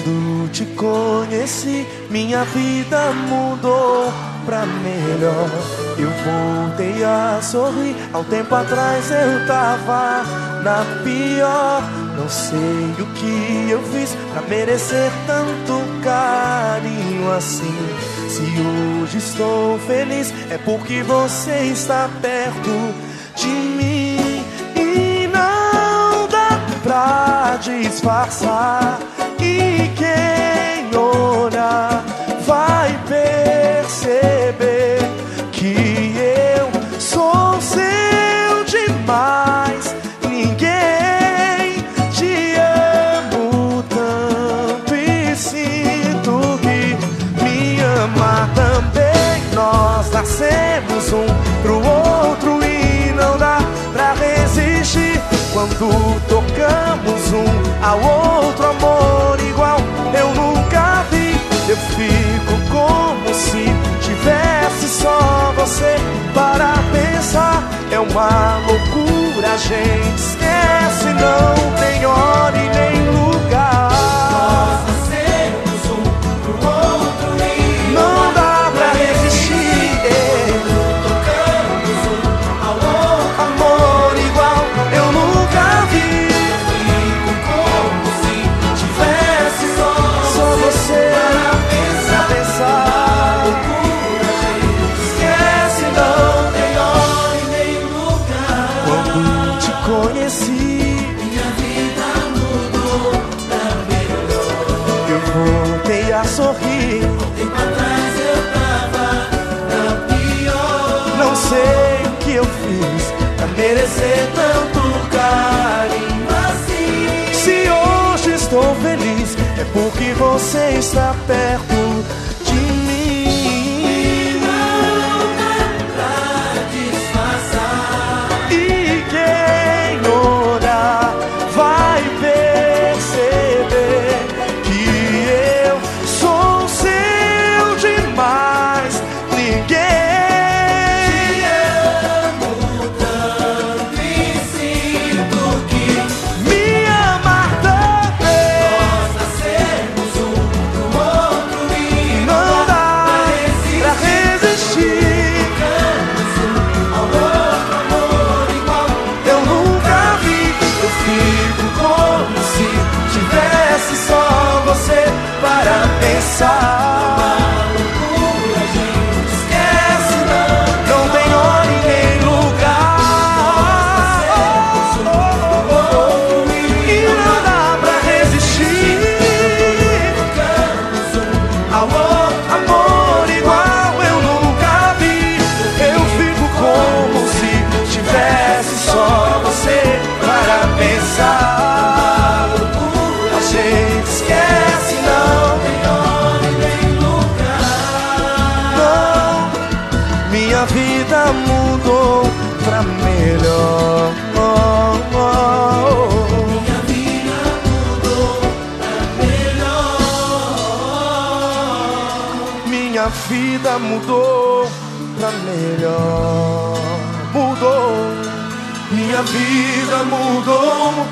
Quando te conheci, minha vida mudou pra melhor. Eu voltei a sorrir. Há um tempo atrás eu tava na pior. Não sei o que eu fiz pra merecer tanto carinho assim. Se hoje estou feliz, é porque você está perto de mim. E não dá pra disfarçar. E quem olhar vai perceber que eu sou seu demais. Ninguém te amo tanto e sinto que me ama também. Nós nascemos um pro outro e não dá pra resistir. Quando tocamos um ao outro, amor igual eu nunca vi. Eu fico como se tivesse só você para pensar. É uma loucura, a gente esquece, não tem hora e nem lugar. Nós nascemos um pro outro e não dá pra resistir. Tocamos um ao outro, Amor igual eu nunca vi. fico como se tivesse só Você para pensar. pensar. Loucura, gente, esquece, não tem hora e nem lugar. Quando te conheci, Minha vida mudou pra melhor. eu voltei a sorrir. Tempo atrás eu tava na pior. Não sei o que eu fiz pra merecer tanto carinho Assim, Se hoje estou feliz, é porque você está perto de mim. não dá pra disfarçar. E quem olhar vai perceber que eu sou seu demais. Ninguém Amo tanto e sinto que me ama também. nós nascemos um pro outro e Não dá pra resistir. resistir. Tocamos um ao outro, amor igual Eu nunca vi. Eu fico como se tivesse só você para pensar. loucura, gente, esquece, Não tem hora e nem lugar. E não dá pra resistir. tocamos um Ao outro amor igual eu nunca vi. Eu fico como se tivesse só você para pensar. A gente esquece, não tem hora e nem lugar. não. Minha vida mudou pra melhor. Minha vida mudou pra melhor. Minha vida mudou pra melhor. Mudou. Minha vida mudou